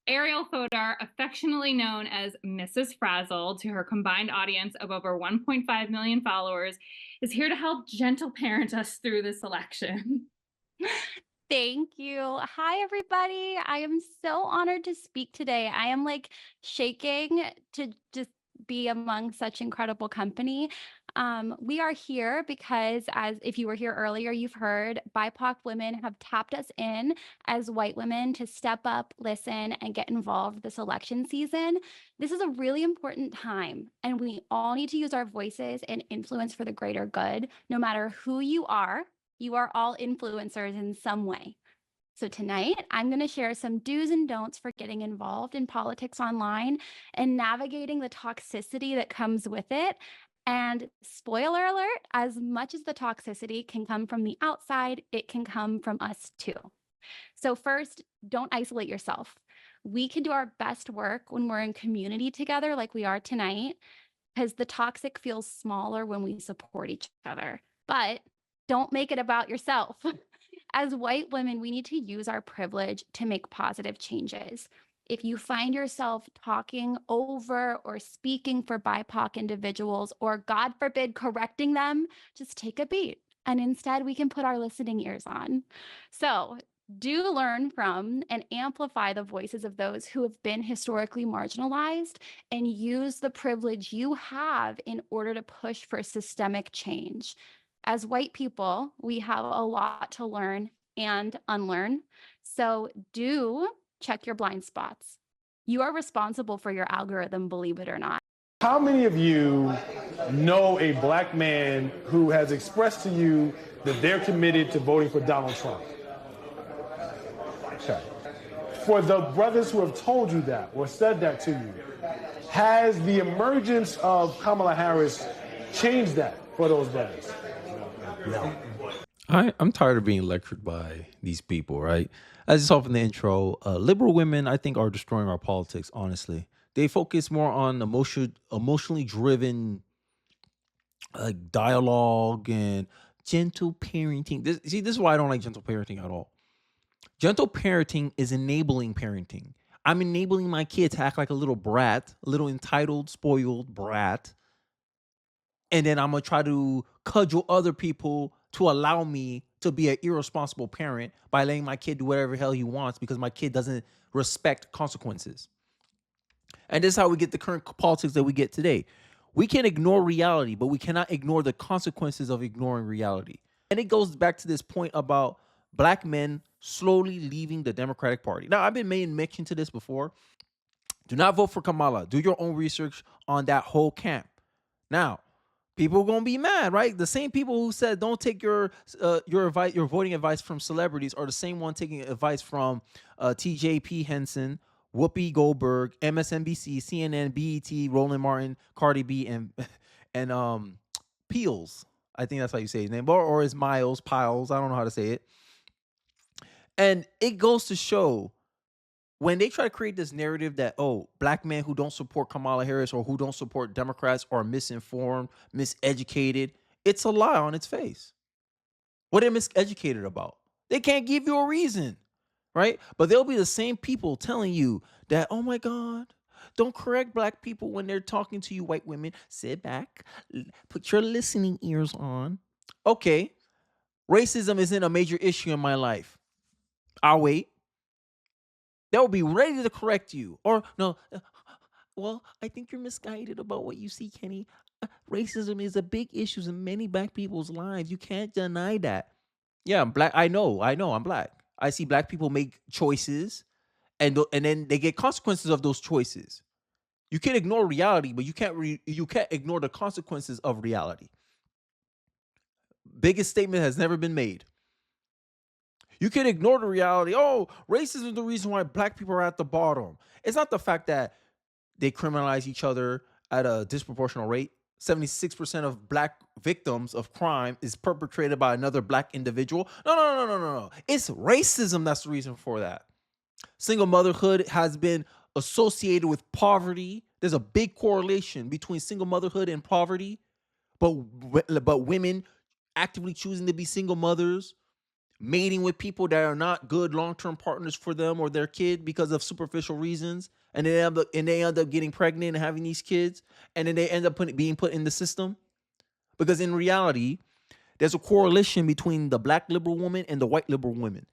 Ariel Fodor, affectionately known as Mrs. Frazzle to her combined audience of over 1.5 million followers, is here to help gentle parent us through this election. Thank you. Hi, everybody. I am so honored to speak today. I am like shaking to just be among such incredible company. We are here because, as if you were here earlier, you've heard BIPOC women have tapped us in as white women to step up, listen, and get involved this election season. This is a really important time, and we all need to use our voices and influence for the greater good, no matter who you are. You are all influencers in some way. So tonight, I'm going to share some do's and don'ts for getting involved in politics online and navigating the toxicity that comes with it. And spoiler alert, as much as the toxicity can come from the outside, it can come from us too. So first, don't isolate yourself. We can do our best work when we're in community together like we are tonight, because the toxic feels smaller when we support each other. But don't make it about yourself. As white women, we need to use our privilege to make positive changes. If you find yourself talking over or speaking for BIPOC individuals, or God forbid, correcting them, just take a beat. And instead, we can put our listening ears on. So, do learn from and amplify the voices of those who have been historically marginalized and use the privilege you have in order to push for systemic change. As white people, we have a lot to learn and unlearn. So do check your blind spots. You are responsible for your algorithm, believe it or not. How many of you know a black man who has expressed to you that they're committed to voting for Donald Trump? Okay. For the brothers who have told you that or said that to you, has the emergence of Kamala Harris changed that for those brothers? No. I'm tired of being lectured by these people, right? As you saw from the intro, liberal women, I think, are destroying our politics, honestly. They focus more on emotionally driven dialogue and gentle parenting. This is why I don't like gentle parenting at all. Gentle parenting is enabling parenting. I'm enabling my kid to act like a little brat, a little entitled, spoiled brat. And then I'm going to try to cudgel other people to allow me to be an irresponsible parent by letting my kid do whatever hell he wants because my kid doesn't respect consequences. And this is how we get the current politics that we get today. We can ignore reality, but we cannot ignore the consequences of ignoring reality. And it goes back to this point about black men slowly leaving the Democratic Party. Now, I've been made mention to this before. Do not vote for Kamala. Do your own research on that whole camp. Now, people are gonna be mad, right? The same people who said don't take your advice, your voting advice from celebrities, are the same one taking advice from TJP Henson, Whoopi Goldberg, MSNBC, CNN, BET, Roland Martin, Cardi B, and Peels. I think that's how you say his name, or is Miles Piles? I don't know how to say it. And it goes to show when they try to create this narrative that, oh, black men who don't support Kamala Harris or who don't support Democrats are misinformed, miseducated, it's a lie on its face. What are they miseducated about? They can't give you a reason, right? But they'll be the same people telling you that, oh my God, don't correct black people when they're talking to you, white women. Sit back, put your listening ears on. Okay, racism isn't a major issue in my life. I'll wait. They'll be ready to correct you. Or no, well, I think you're misguided about what you see, Kenny. Racism is a big issue in many black people's lives. You can't deny that. Yeah, I'm black. I know, I'm black. I see black people make choices and then they get consequences of those choices. You can ignore reality, but you can't ignore the consequences of reality. Biggest statement has never been made. You can ignore the reality. Oh, racism is the reason why black people are at the bottom. It's not the fact that they criminalize each other at a disproportional rate. 76% of black victims of crime is perpetrated by another black individual. No. It's racism that's the reason for that. Single motherhood has been associated with poverty. There's a big correlation between single motherhood and poverty. But women actively choosing to be single mothers mating with people that are not good long-term partners for them or their kid because of superficial reasons, and they end up getting pregnant and having these kids, and then they end up being put in the system. Because in reality, there's a correlation between the black liberal woman and the white liberal women.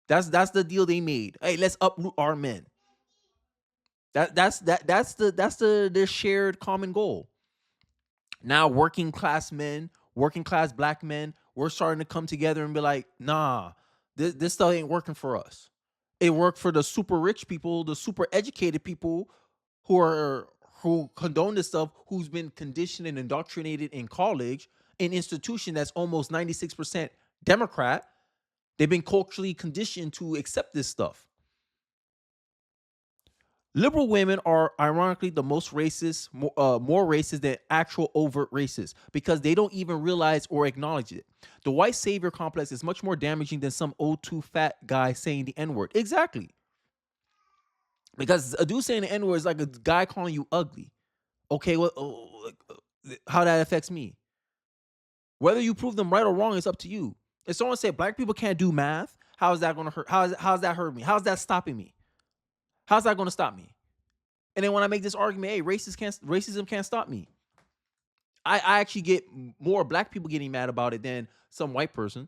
That's the deal they made. Hey, let's uproot our men. That's their shared common goal. Now working class men, working class black men, we're starting to come together and be like, nah, this stuff ain't working for us. It worked for the super rich people, the super educated people who condone this stuff, who's been conditioned and indoctrinated in college, an institution that's almost 96% Democrat. They've been culturally conditioned to accept this stuff. Liberal women are ironically the most racist, more racist than actual overt racists, because they don't even realize or acknowledge it. The white savior complex is much more damaging than some old too fat guy saying the N-word. Exactly. Because a dude saying the N-word is like a guy calling you ugly. Okay, well, how that affects me. Whether you prove them right or wrong is up to you. If someone said black people can't do math, how is that going to hurt? How's that hurt me? How's that stopping me? How's that going to stop me? And then when I make this argument, hey, racism can't stop me. I actually get more black people getting mad about it than some white person.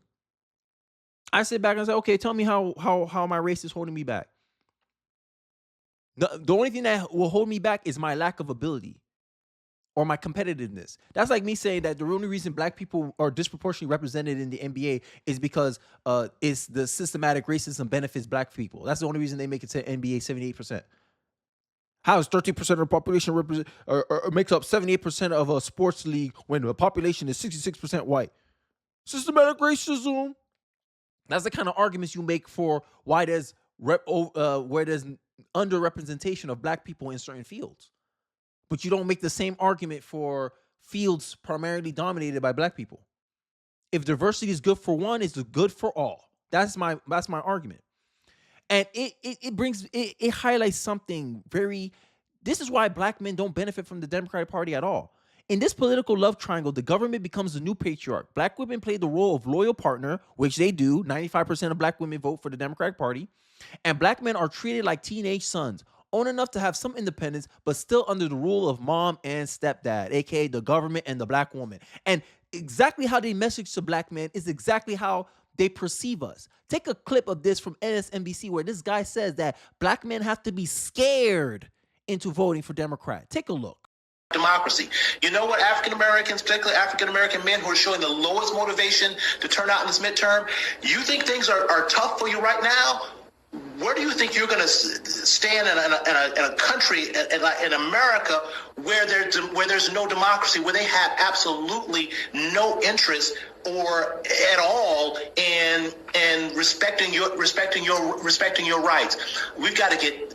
I sit back and say, okay, tell me how my race is holding me back. The only thing that will hold me back is my lack of ability or my competitiveness. That's like me saying that the only reason black people are disproportionately represented in the NBA is because it's the systematic racism benefits black people. That's the only reason they make it to NBA 78%. How is 13% of the population makes up 78% of a sports league when the population is 66% white? Systematic racism. That's the kind of arguments you make for why there's where there's underrepresentation of black people in certain fields. But you don't make the same argument for fields primarily dominated by black people. If diversity is good for one, it's good for all. That's my argument. And it highlights something very. This is why black men don't benefit from the Democratic Party at all. In this political love triangle, the government becomes the new patriarch. Black women play the role of loyal partner, which they do. 95% of black women vote for the Democratic Party. And black men are treated like teenage sons, own enough to have some independence, but still under the rule of mom and stepdad, aka the government and the black woman. And exactly how they message to black men is exactly how they perceive us. Take a clip of this from MSNBC where this guy says that black men have to be scared into voting for Democrat. Take a look. Democracy. You know what African Americans, particularly African American men who are showing the lowest motivation to turn out in this midterm, you think things are tough for you right now? Where do you think you're going to stand in a country in America where there's no democracy, where they have absolutely no interest or at all in respecting your rights? We've got to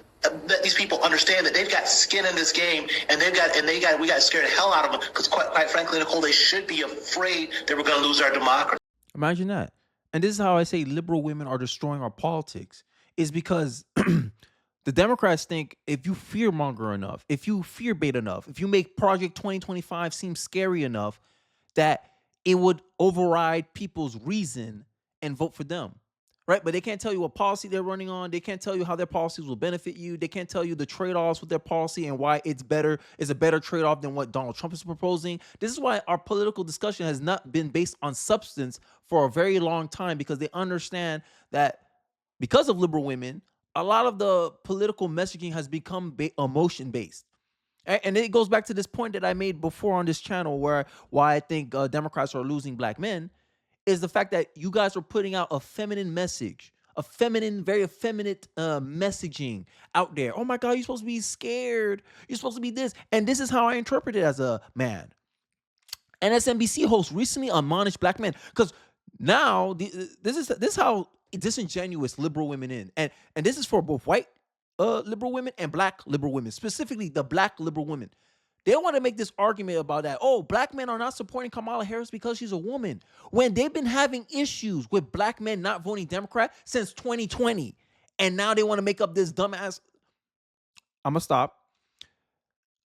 let these people understand that they've got skin in this game, and we got to scare the hell out of them, because quite frankly, Nicole, they should be afraid that we're going to lose our democracy. Imagine that. And this is how I say liberal women are destroying our politics, is because the Democrats think if you fearmonger enough, if you fear bait enough, if you make Project 2025 seem scary enough, that it would override people's reason and vote for them. Right? But they can't tell you what policy they're running on. They can't tell you how their policies will benefit you. They can't tell you the trade-offs with their policy and why it's a better trade-off than what Donald Trump is proposing. This is why our political discussion has not been based on substance for a very long time, because they understand that because of liberal women, a lot of the political messaging has become emotion-based. And it goes back to this point that I made before on this channel, why I think Democrats are losing black men, is the fact that you guys are putting out a feminine message, very effeminate messaging out there. Oh my God, you're supposed to be scared. You're supposed to be this. And this is how I interpret it as a man. MSNBC host recently admonished black men, because now this is how disingenuous liberal women in. And this is for both white liberal women and black liberal women, specifically the black liberal women. They want to make this argument about that. Oh, black men are not supporting Kamala Harris because she's a woman, when they've been having issues with black men not voting Democrat since 2020. And now they want to make up this dumbass. I'm going to stop.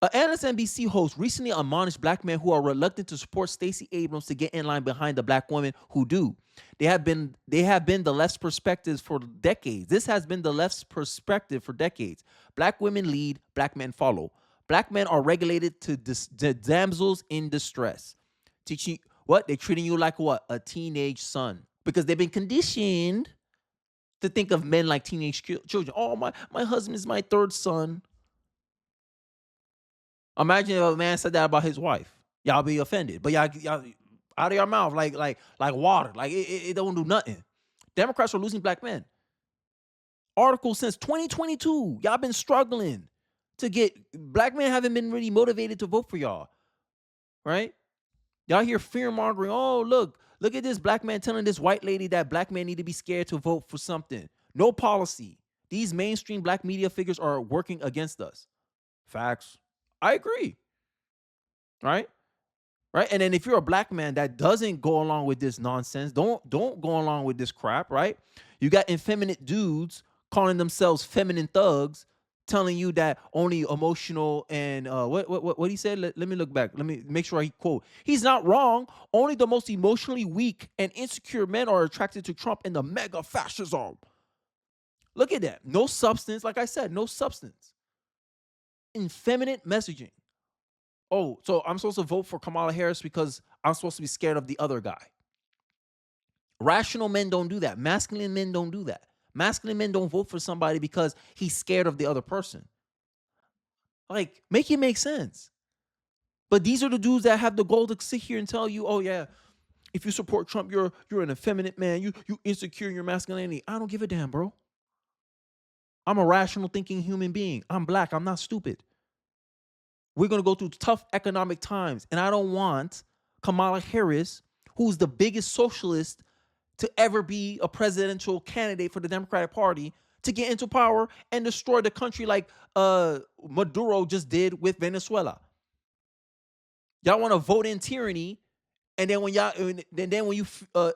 An MSNBC host recently admonished black men who are reluctant to support Stacey Abrams to get in line behind the black women who do. They have been the left's perspectives for decades. This has been the left's perspective for decades. Black women lead, black men follow. Black men are regulated to damsels in distress. Teaching what? They're treating you like what? A teenage son. Because they've been conditioned to think of men like teenage children. Oh, my husband is my third son. Imagine if a man said that about his wife. Y'all be offended. But y'all out of your mouth like water. Like it don't do nothing. Democrats are losing black men. Article since 2022. Y'all been struggling to get black men haven't been really motivated to vote for y'all. Right? Y'all hear fear mongering. Oh, look at this black man telling this white lady that black men need to be scared to vote for something. No policy. These mainstream black media figures are working against us. Facts. I agree. Right? Right? And then if you're a black man that doesn't go along with this nonsense, don't go along with this crap, right? You got effeminate dudes calling themselves feminine thugs, telling you that only emotional and what he said. Let me look back. Let me make sure I quote. He's not wrong. Only the most emotionally weak and insecure men are attracted to Trump and the mega fascism. Look at that. No substance. Like I said, no substance. Effeminate messaging. Oh, so I'm supposed to vote for Kamala Harris because I'm supposed to be scared of the other guy. Rational men don't do that. Masculine men don't do that. Masculine men don't vote for somebody because he's scared of the other person. Like, make it make sense. But these are the dudes that have the goal to sit here and tell you, oh yeah, if you support Trump, you're an effeminate man. You insecure in your masculinity. I don't give a damn, bro. I'm a rational thinking human being. I'm black. I'm not stupid. We're going to go through tough economic times. And I don't want Kamala Harris, who's the biggest socialist to ever be a presidential candidate for the Democratic Party, to get into power and destroy the country like Maduro just did with Venezuela. Y'all want to vote in tyranny, and then when you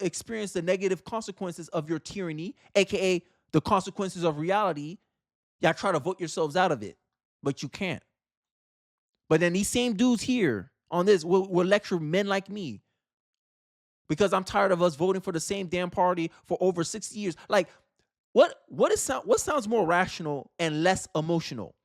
experience the negative consequences of your tyranny, aka the consequences of reality, y'all try to vote yourselves out of it, but you can't. But then these same dudes here on this will lecture men like me because I'm tired of us voting for the same damn party for over 60 years. Like, what sounds more rational and less emotional?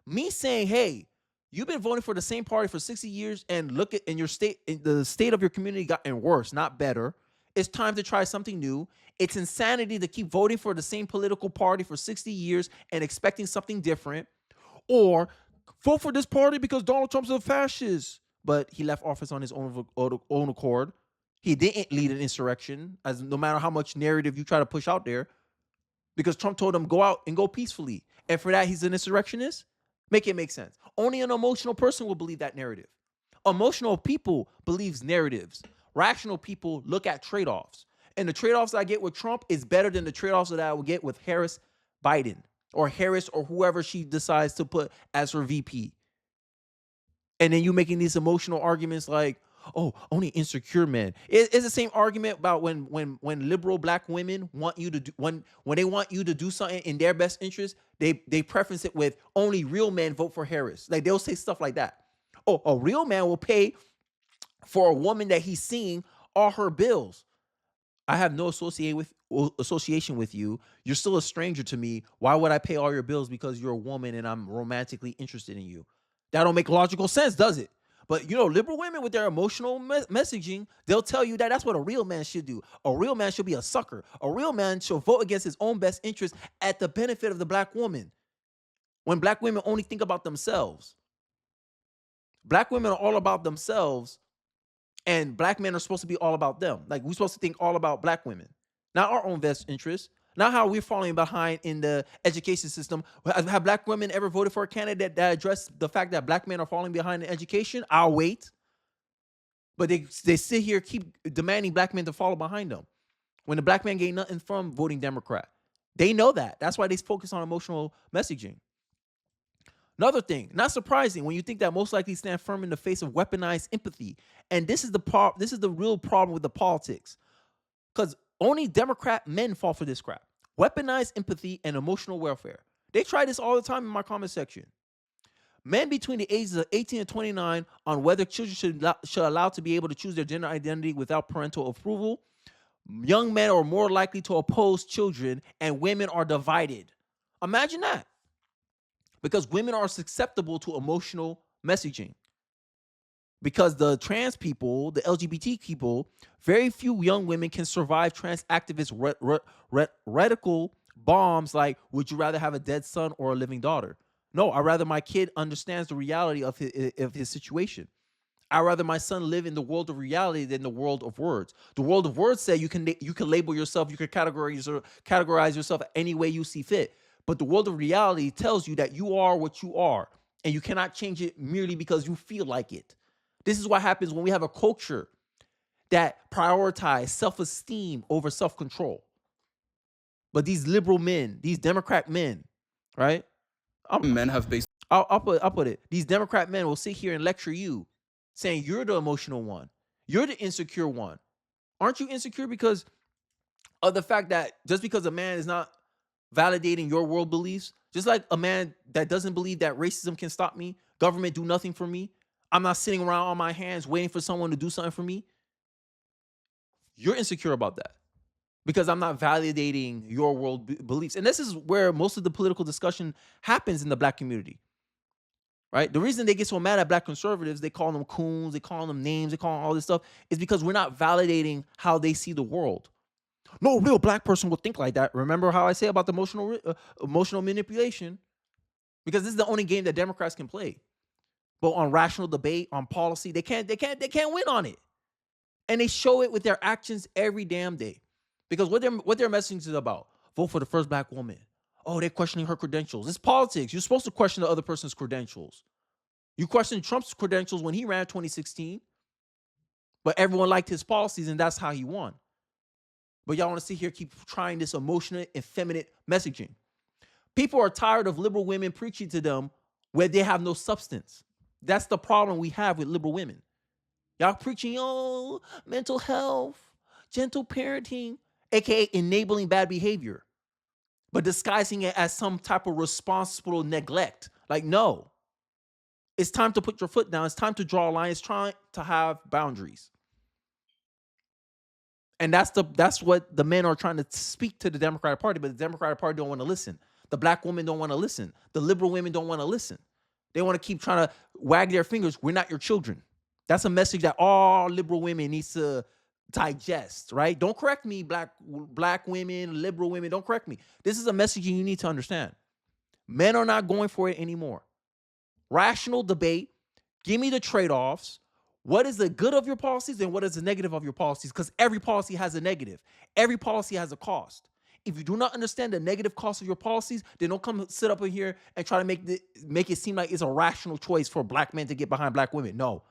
Me saying, hey, you've been voting for the same party for 60 years and look at in your state, in the state of your community gotten worse, not better. It's time to try something new. It's insanity to keep voting for the same political party for 60 years and expecting something different. Or vote for this party because Donald Trump's a fascist. But he left office on his own accord. He didn't lead an insurrection, as no matter how much narrative you try to push out there, because Trump told him go out and go peacefully. And for that, he's an insurrectionist? Make it make sense. Only an emotional person will believe that narrative. Emotional people believes narratives. Rational people look at trade-offs. And the trade-offs I get with Trump is better than the trade-offs that I will get with Harris Biden, or Harris, or whoever she decides to put as her VP. And then you making these emotional arguments like, oh, only insecure men. It's the same argument about when liberal black women want you to do, when they want you to do something in their best interest, they preference it with only real men vote for Harris. Like, they'll say stuff like that. Oh, a real man will pay for a woman that he's seeing all her bills. I have no association with you. You're still a stranger to me. Why would I pay all your bills because you're a woman and I'm romantically interested in you? That don't make logical sense, does it? But, liberal women with their emotional messaging, they'll tell you that that's what a real man should do. A real man should be a sucker. A real man should vote against his own best interest at the benefit of the black woman. When black women only think about themselves. Black women are all about themselves, and black men are supposed to be all about them. Like, we're supposed to think all about black women, not our own best interests. Not how we're falling behind in the education system. Have black women ever voted for a candidate that addressed the fact that black men are falling behind in education? I'll wait. But they sit here, keep demanding black men to follow behind them, when the black man gained nothing from voting Democrat. They know that. That's why they focus on emotional messaging. Another thing, not surprising when you think that most likely stand firm in the face of weaponized empathy. And this is the real problem with the politics. Because only Democrat men fall for this crap. Weaponized empathy and emotional welfare. They try this all the time in my comment section. Men between the ages of 18 and 29 on whether children should allow to be able to choose their gender identity without parental approval. Young men are more likely to oppose children, and women are divided. Imagine that. Because women are susceptible to emotional messaging. Because the trans people, the LGBT people, very few young women can survive trans activists' radical bombs like, would you rather have a dead son or a living daughter? No, I'd rather my kid understands the reality of his situation. I'd rather my son live in the world of reality than the world of words. The world of words say you can label yourself, you can categorize yourself any way you see fit. But the world of reality tells you that you are what you are, and you cannot change it merely because you feel like it. This is what happens when we have a culture that prioritizes self-esteem over self-control. But these liberal men, these Democrat men, right? Men have based. I'll put it. These Democrat men will sit here and lecture you, saying you're the emotional one, you're the insecure one. Aren't you insecure because of the fact that just because a man is not validating your world beliefs, just like a man that doesn't believe that racism can stop me, government do nothing for me, I'm not sitting around on my hands waiting for someone to do something for me. You're insecure about that because I'm not validating your world beliefs. And this is where most of the political discussion happens in the black community, right? The reason they get so mad at black conservatives, they call them coons, they call them names, they call them all this stuff, is because we're not validating how they see the world. No real black person would think like that. Remember how I say about the emotional manipulation? Because this is the only game that Democrats can play. But on rational debate, on policy, they can't win on it. And they show it with their actions every damn day. Because what their messaging is about, vote for the first black woman. Oh, they're questioning her credentials. It's politics. You're supposed to question the other person's credentials. You questioned Trump's credentials when he ran 2016, but everyone liked his policies, and that's how he won. But y'all want to sit here, keep trying this emotional, effeminate messaging. People are tired of liberal women preaching to them where they have no substance. That's the problem we have with liberal women. Y'all preaching, oh, mental health, gentle parenting, aka enabling bad behavior, but disguising it as some type of responsible neglect. Like, no. It's time to put your foot down. It's time to draw a line. It's trying to have boundaries. And that's what the men are trying to speak to the Democratic Party, but the Democratic Party don't want to listen. The black women don't want to listen. The liberal women don't want to listen. They want to keep trying to wag their fingers. We're not your children. That's a message that all liberal women needs to digest, right? Don't correct me, black women, liberal women. Don't correct me. This is a message you need to understand. Men are not going for it anymore. Rational debate. Give me the trade-offs. What is the good of your policies and what is the negative of your policies? Because every policy has a negative. Every policy has a cost. If you do not understand the negative cost of your policies, then don't come sit up in here and try to make it seem like it's a rational choice for black men to get behind black women. No.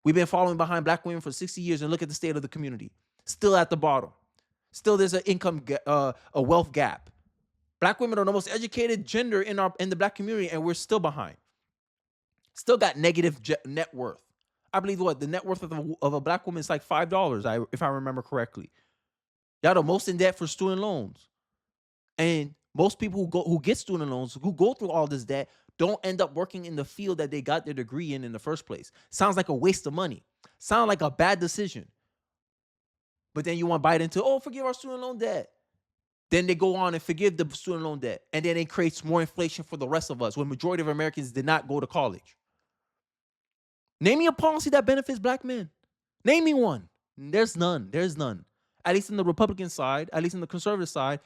We've been following behind black women for 60 years and look at the state of the community. Still at the bottom. Still there's an a wealth gap. Black women are the most educated gender in the black community, and we're still behind. Still got negative net worth. I believe the net worth of a black woman is like $5, if I remember correctly. Y'all the most in debt for student loans. And most people who get student loans, who go through all this debt, don't end up working in the field that they got their degree in the first place. Sounds like a waste of money. Sounds like a bad decision. But then you want to bite into, oh, forgive our student loan debt. Then they go on and forgive the student loan debt. And then it creates more inflation for the rest of us when majority of Americans did not go to college. Name me a policy that benefits black men. Name me one. There's none. There's none. At least in the Republican side, at least in the conservative side,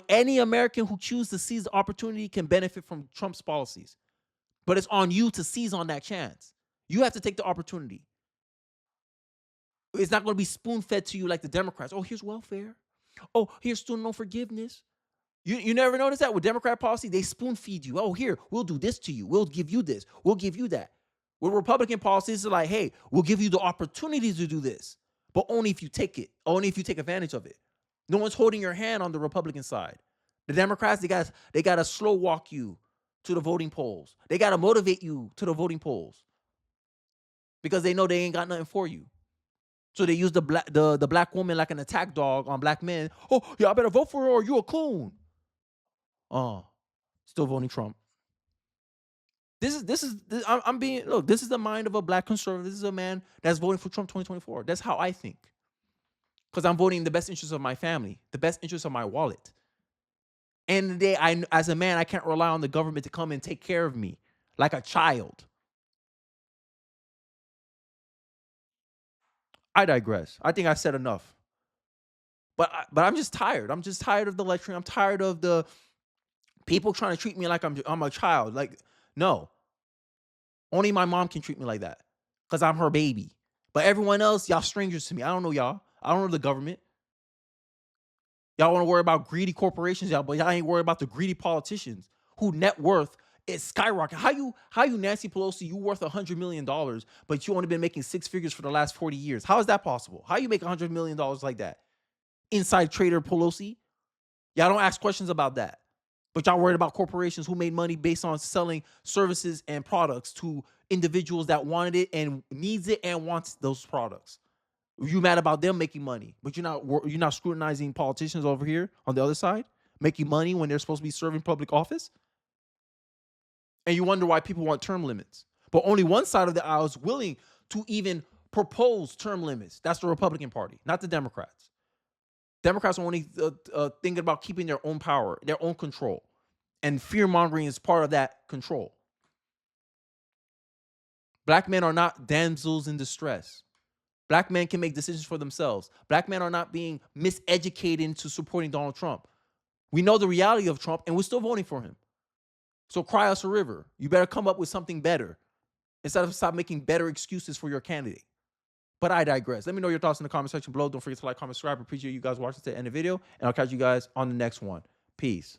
any American who chooses to seize the opportunity can benefit from Trump's policies. But it's on you to seize on that chance. You have to take the opportunity. It's not going to be spoon-fed to you like the Democrats. Oh, here's welfare. Oh, here's student loan forgiveness. You never notice that with Democrat policy, they spoon-feed you. Oh, here, we'll do this to you. We'll give you this. We'll give you that. With Republican policies, it's like, hey, we'll give you the opportunity to do this, but only if you take it, only if you take advantage of it. No one's holding your hand on the Republican side. The Democrats, they got to slow walk you to the voting polls. They got to motivate you to the voting polls because they know they ain't got nothing for you. So they use the black woman like an attack dog on black men. Oh, yeah, I better vote for her or you a coon. Oh, still voting Trump. I'm being, look, this is the mind of a black conservative. This is a man that's voting for Trump 2024. That's how I think. Because I'm voting in the best interest of my family, the best interest of my wallet. And the day, as a man, I can't rely on the government to come and take care of me like a child. I digress. I think I said enough. But I'm just tired. I'm just tired of the lecturing. I'm tired of the people trying to treat me like I'm a child. Like, no. Only my mom can treat me like that because I'm her baby. But everyone else, y'all strangers to me. I don't know y'all. I don't know the government. Y'all want to worry about greedy corporations, but y'all ain't worried about the greedy politicians who net worth is skyrocketing. How you Nancy Pelosi, you worth $100 million, but you only been making six figures for the last 40 years. How is that possible? How you make $100 million like that? Inside trader Pelosi. Y'all don't ask questions about that. But y'all worried about corporations who made money based on selling services and products to individuals that wanted it and needs it and wants those products. You mad about them making money, but you're not scrutinizing politicians over here on the other side making money when they're supposed to be serving public office. And you wonder why people want term limits. But only one side of the aisle is willing to even propose term limits. That's the Republican Party, not the Democrats. Democrats are only thinking about keeping their own power, their own control. And fear-mongering is part of that control. Black men are not damsels in distress. Black men can make decisions for themselves. Black men are not being miseducated into supporting Donald Trump. We know the reality of Trump, and we're still voting for him. So cry us a river. You better come up with something better instead of stop making better excuses for your candidate. But I digress. Let me know your thoughts in the comment section below. Don't forget to like, comment, subscribe. Appreciate you guys watching to the end of the video, and I'll catch you guys on the next one. Peace.